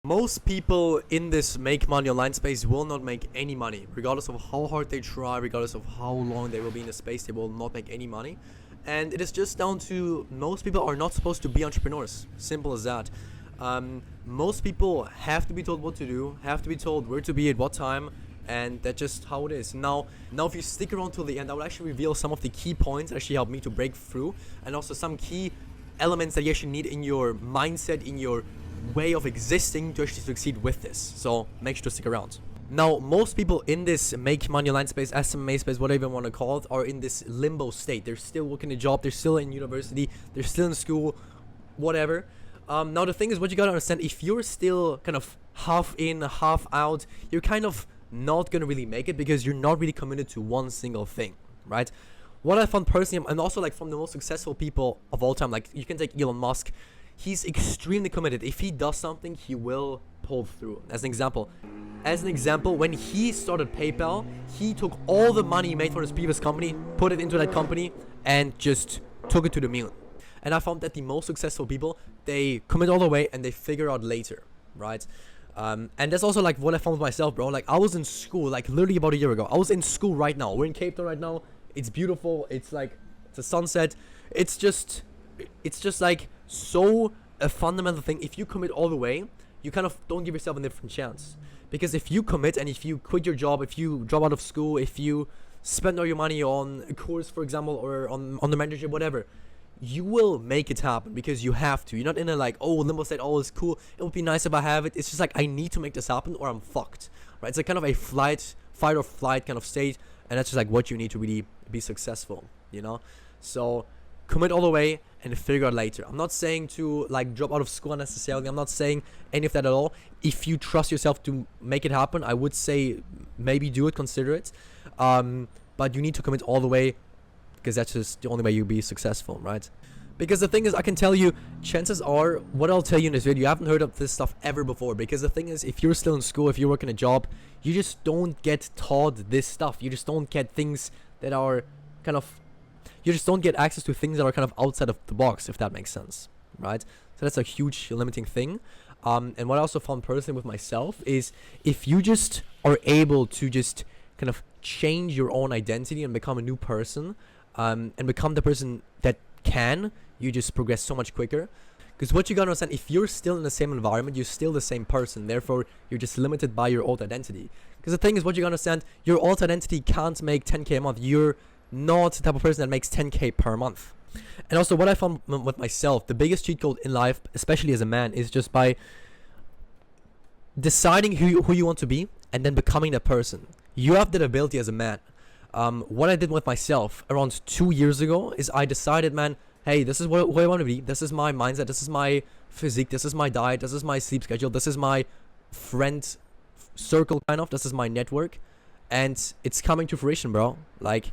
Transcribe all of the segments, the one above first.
Most people in this make money online space will not make any money, regardless of how hard they try, regardless of how long they will be in the space. They will not make any money, and it is just down to most people are not supposed to be entrepreneurs. Simple as that. Most people have to be told what to do, have to be told where to be at what time, and that's just how it is. Now, if you stick around till the end, I will actually reveal some of the key points that actually help me to break through, and also some key elements that you actually need in your mindset, in your way of existing to actually succeed with this. So make sure to stick around. Now, most people in this make money online space, SMMA space, whatever you want to call it, are in this limbo state. They're still working a job, they're still in university, they're still in school, whatever. Now the thing is, what you gotta understand, if you're still kind of half in, half out, you're kind of not gonna really make it because you're not really committed to one single thing, right? What I found personally, and also like from the most successful people of all time, like you can take Elon Musk, he's extremely committed. If he does something, he will pull through. As an example, when he started PayPal, he took all the money he made for his previous company, put it into that company, and just took it to the moon. And I found that the most successful people, they commit all the way and they figure out later, right? And that's also like what I found with myself, bro. Like I was in school, like literally about a year ago. I was in school right now. We're in Cape Town right now. It's beautiful. It's like, it's a sunset. It's just like so a fundamental thing. If you commit all the way, you kind of don't give yourself a different chance. Because if you commit and if you quit your job, if you drop out of school, if you spend all your money on a course, for example, or on the mentorship, whatever, you will make it happen because you have to. You're not in a like, oh, limbo state, oh, it's cool, it would be nice if I have it. It's just like, I need to make this happen or I'm fucked, right? It's like kind of a fight or flight kind of state, and that's just like what you need to really be successful, you know? So commit all the way and figure out later. I'm not saying to like drop out of school unnecessarily. I'm not saying any of that at all. If you trust yourself to make it happen, I would say maybe do it, consider it. But you need to commit all the way, because that's just the only way you'll be successful, right? Because the thing is, I can tell you, chances are, what I'll tell you in this video, you haven't heard of this stuff ever before. Because the thing is, if you're still in school, if you're working a job, you just don't get taught this stuff. You just don't get things that are kind of, you just don't get access to things that are kind of outside of the box, if that makes sense, right? So that's a huge limiting thing. And what I also found personally with myself is, if you just are able to just kind of change your own identity and become a new person, and become the person that can, you just progress so much quicker. Because what you gotta understand, if you're still in the same environment, you're still the same person. Therefore, you're just limited by your old identity. Because the thing is, what you gotta understand, your old identity can't make 10K a month. You're not the type of person that makes 10K per month. And also, what I found with myself, the biggest cheat code in life, especially as a man, is just by deciding who you want to be and then becoming that person. You have that ability as a man. What I did with myself around 2 years ago is I decided, man, hey, this is who I want to be. This is my mindset. This is my physique. This is my diet. This is my sleep schedule. This is my friend circle, kind of. This is my network. And it's coming to fruition, bro. Like,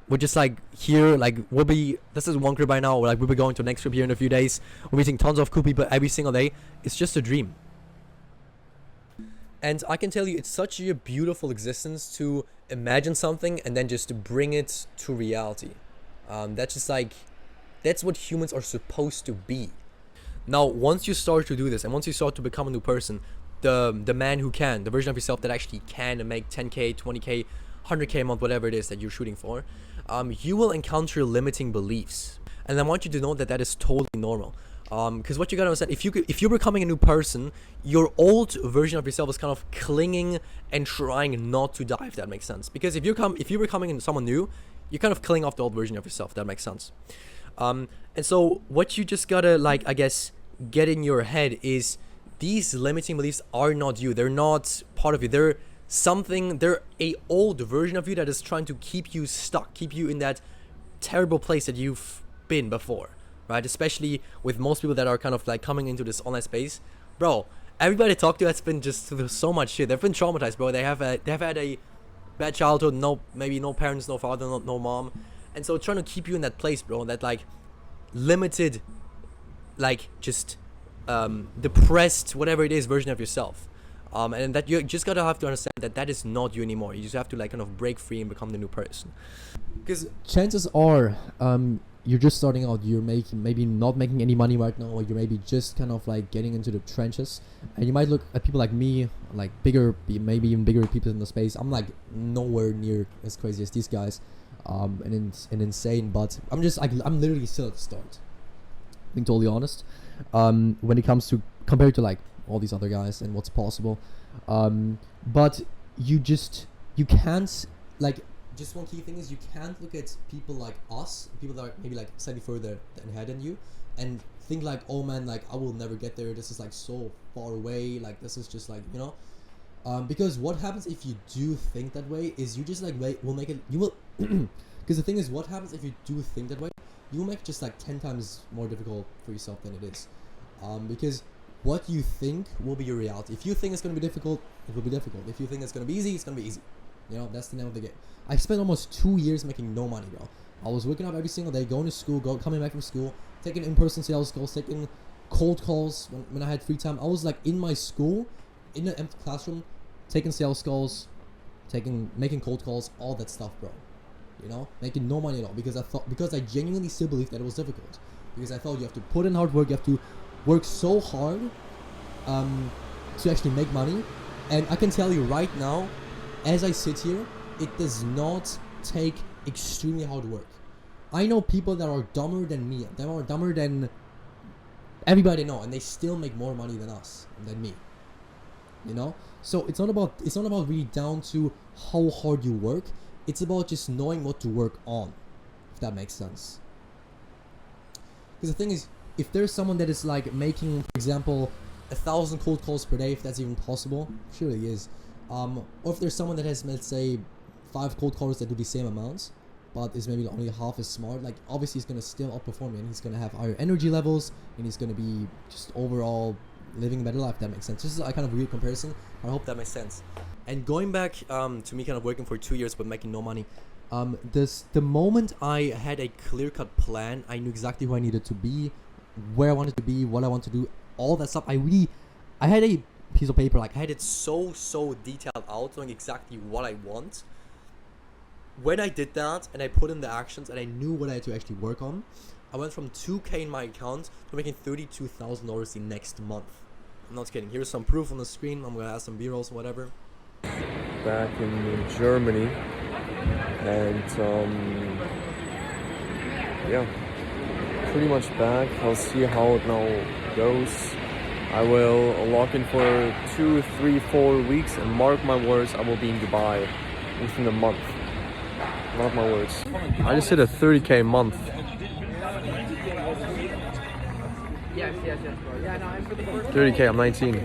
we're just like here, like this is one group right now. Like, we'll be going to the next group here in a few days. We're meeting tons of cool people every single day. It's just a dream. And I can tell you, it's such a beautiful existence to imagine something and then just to bring it to reality. That's just like, that's what humans are supposed to be. Now, once you start to do this and once you start to become a new person, the man who can, the version of yourself that actually can make 10K, 20K, 100K a month, whatever it is that you're shooting for, you will encounter limiting beliefs. And I want you to know that that is totally normal. Because what you gotta understand, if you're becoming a new person, your old version of yourself is kind of clinging and trying not to die, if that makes sense. Because if you're becoming someone new, you're kind of killing off the old version of yourself, if that makes sense. And so what you just gotta, like, I guess, get in your head is, these limiting beliefs are not you. They're not part of you. They're a old version of you that is trying to keep you stuck, keep you in that terrible place that you've been before. Right, especially with most people that are kind of like coming into this online space, bro. Everybody I talk to has been just through so much shit. They've been traumatized, bro. They have had a bad childhood. Maybe no parents, no father, no mom, and so trying to keep you in that place, bro. That like limited, like just depressed, whatever it is, version of yourself. And that you just gotta have to understand that that is not you anymore. You just have to like kind of break free and become the new person. Because chances are, you're just starting out, you're maybe not making any money right now, or you're maybe just kind of like getting into the trenches, and you might look at people like me, like maybe even bigger people in the space. I'm like nowhere near as crazy as these guys, and insane, but I'm literally still at the start, being totally honest, when it comes to compared to like all these other guys and what's possible, but you can't, like, just one key thing is you can't look at people like us, people that are maybe like slightly further ahead than you, and think like, oh man, like I will never get there, this is like so far away, like this is just like, you know, because what happens if you do think that way is you just like will make it, you will because the thing is, what happens if you do think that way, you will make it just like 10 times more difficult for yourself than it is, because what you think will be your reality. If you think it's going to be difficult, it will be difficult. If you think it's going to be easy, it's going to be easy. You know, that's the name of the game. I spent almost 2 years making no money, bro. I was waking up every single day, going to school, coming back from school, taking in-person sales calls, taking cold calls when I had free time. I was like in my school, in an empty classroom, taking sales calls, making cold calls, all that stuff, bro. You know, making no money at all because I genuinely still believed that it was difficult. Because I thought you have to put in hard work, you have to work so hard to actually make money. And I can tell you right now, as I sit here, it does not take extremely hard work. I know people that are dumber than me, that are dumber than everybody I know, and they still make more money than me. You know? So it's not about really down to how hard you work. It's about just knowing what to work on, if that makes sense. Because the thing is, if there's someone that is like making, for example, 1,000 cold calls per day, if that's even possible, surely is. Or if there's someone that has, let's say, 5 cold callers that do the same amounts, but is maybe only half as smart, like obviously he's gonna still outperform me, and he's gonna have higher energy levels, and he's gonna be just overall living a better life. If that makes sense. This is a kind of weird comparison, but I hope that makes sense. And going back to me kind of working for 2 years but making no money, the moment I had a clear-cut plan, I knew exactly who I needed to be, where I wanted to be, what I want to do, all that stuff. I had a piece of paper, like I had it so detailed out, knowing exactly what I want. When I did that and I put in the actions and I knew what I had to actually work on, I went from 2K in my account to making $32,000 the next month. I'm not kidding. Here's some proof on the screen. I'm gonna add some B-rolls, whatever. Back in Germany, and yeah, pretty much back. I'll see how it now goes. I will lock in for 2, 3, 4 weeks, and mark my words, I will be in Dubai within a month. Mark my words. I just hit a 30K month. Yes, bro. Yeah, no, I'm for the first 30K, I'm 19.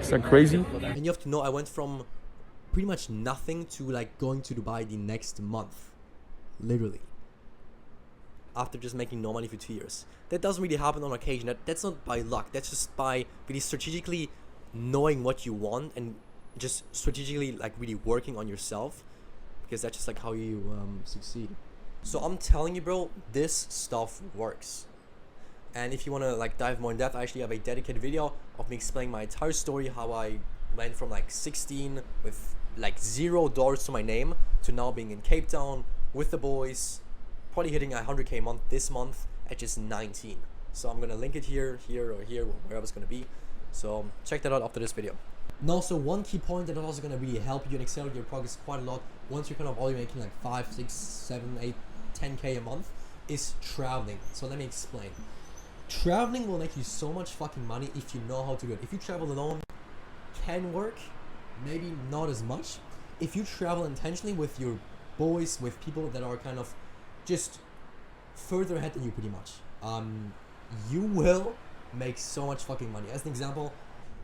Is that crazy? And you have to know, I went from pretty much nothing to like going to Dubai the next month. Literally. After just making no money for 2 years. That doesn't really happen on occasion. That's not by luck. That's just by really strategically knowing what you want and just strategically like really working on yourself. Because that's just like how you succeed. So I'm telling you, bro, this stuff works. And if you want to like dive more in depth, I actually have a dedicated video of me explaining my entire story, how I went from like 16 with like $0 to my name to now being in Cape Town with the boys, probably hitting 100K a month this month at just 19. So I'm gonna link it here, or here, wherever it's gonna be. So check that out after this video. And also one key point that is also gonna really help you and accelerate your progress quite a lot once you're kind of already making like 5, 6, 7, 8, 10K a month is traveling. So let me explain. Traveling will make you so much fucking money if you know how to do it. If you travel alone, can work, maybe not as much. If you travel intentionally with your boys, with people that are kind of just further ahead than you pretty much, you will make so much fucking money. As an example,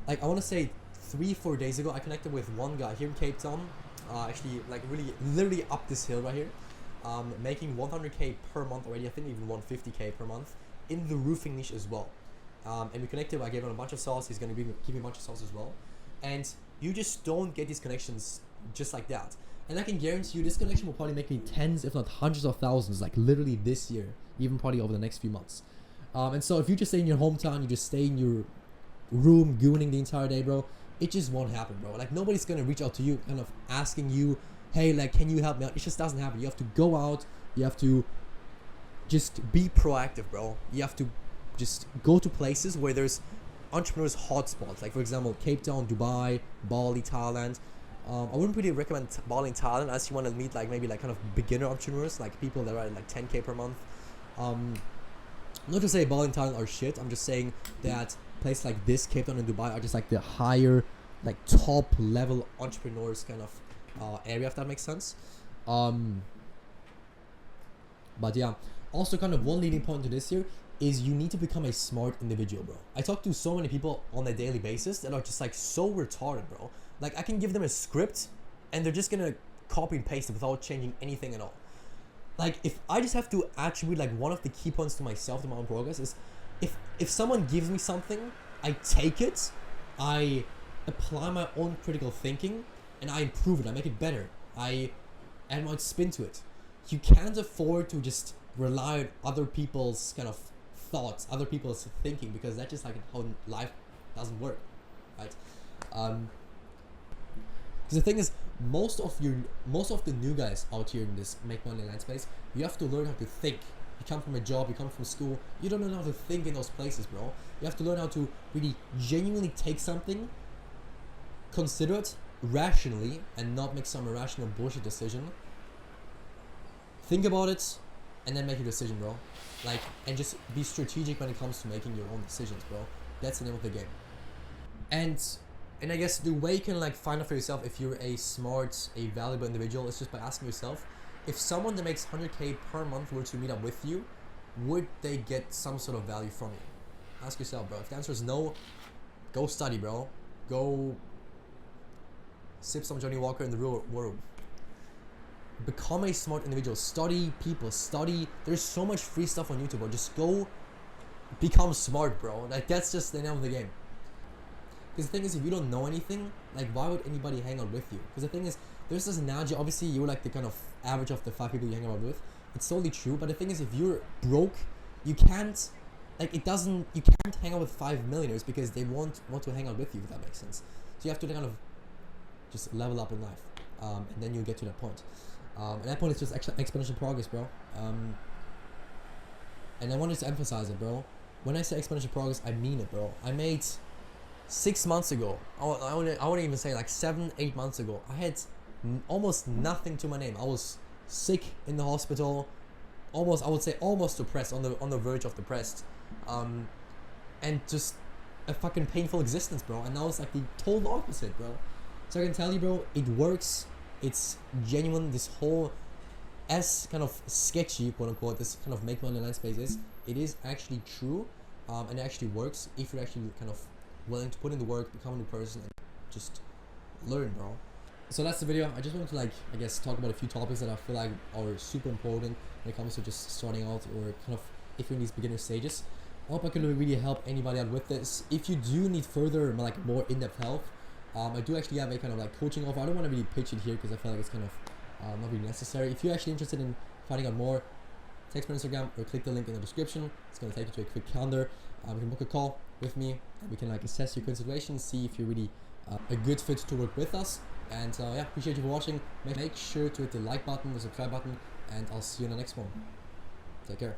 like I want to say 3-4 days ago, I connected with one guy here in Cape Town, actually like really literally up this hill right here, making 100K per month already. I think even 150K per month in the roofing niche as well. And we connected. I gave him a bunch of sauce. He's gonna give me a bunch of sauce as well. And you just don't get these connections just like that. And I can guarantee you, this connection will probably make me tens, if not hundreds of thousands, like literally this year, even probably over the next few months. And so if you just stay in your hometown, you just stay in your room gooning the entire day, bro, it just won't happen, bro. Like nobody's gonna reach out to you, kind of asking you hey, like, can you help me out? It just doesn't happen. You have to go out. You have to just Be proactive, bro. You have to just go to places where there's entrepreneurs hotspots. Like for example, Cape Town, Dubai, Bali, Thailand. I wouldn't really recommend Bali and Thailand unless you want to meet like maybe like kind of beginner entrepreneurs, like people that are at like 10K per month. Not to say Bali and Thailand are shit. I'm just saying that places like this, Cape Town and Dubai, are just like the higher, like top level entrepreneurs kind of area, if that makes sense. But yeah, also kind of one leading point to this here is you need to become a smart individual, bro. I talk to so many people on a daily basis that are just like so retarded, bro. Like I can give them a script and they're just gonna copy and paste it without changing anything at all. Like if I just have to attribute like one of the key points to myself, to my own progress, is if someone gives me something, I take it, I apply my own critical thinking, and I improve it, I make it better, I add my spin to it. You can't afford to just rely on other people's kind of thoughts, other people's thinking, because that's just like how life doesn't work, right? Because the thing is, most of the new guys out here in this make money online space, you have to learn how to think. You come from a job, you come from school, you don't know how to think in those places, bro. You have to learn how to really genuinely take something, consider it rationally, and not make some irrational bullshit decision. Think about it, and then make your decision, bro. Like, and just be strategic when it comes to making your own decisions, bro. That's the name of the game. And I guess the way you can like find out for yourself if you're a smart, a valuable individual is just by asking yourself, if someone that makes 100K per month were to meet up with you, would they get some sort of value from you? Ask yourself, bro. If the answer is no, go study, bro. Go sip some Johnny Walker in the real world. Become a smart individual. Study people. Study. There's so much free stuff on YouTube, bro. Just go become smart, bro. Like, that's just the name of the game. Because the thing is, if you don't know anything, like, why would anybody hang out with you? Because the thing is, there's this analogy, obviously, you're like the kind of average of the 5 people you hang out with. It's totally true, but the thing is, if you're broke, you can't, like, you can't hang out with 5 millionaires because they won't want to hang out with you, if that makes sense. So you have to kind of just level up in life, and then you'll get to that point. At that point, it's just exponential progress, bro. And I wanted to emphasize it, bro. When I say exponential progress, I mean it, bro. I made 6 months ago, I wouldn't even say like 7-8 months ago, I had almost nothing to my name. I was sick in the hospital, I would say almost depressed, on the verge of depressed, and just a fucking painful existence, bro. And now it's like the total opposite, bro. So I can tell you, bro, it works. It's genuine. This whole, as kind of sketchy, quote unquote, this kind of make money online space is, it is actually true, and it actually works if you're actually kind of willing to put in the work, become a new person, and just learn, bro. So that's the video. I just wanted to, like, I guess, talk about a few topics that I feel like are super important when it comes to just starting out, or kind of if you're in these beginner stages. I hope I can really help anybody out with this. If you do need further, like, more in-depth help, I do actually have a kind of like coaching offer. I don't want to really pitch it here because I feel like it's kind of not really necessary. If you're actually interested in finding out more, text my Instagram or click the link in the description. It's going to take you to a quick calendar. We can book a call with me, and we can like assess your current situation, see if you're really a good fit to work with us. And yeah, appreciate you for watching. Make sure to hit the like button, the subscribe button, and I'll see you in the next one. Take care.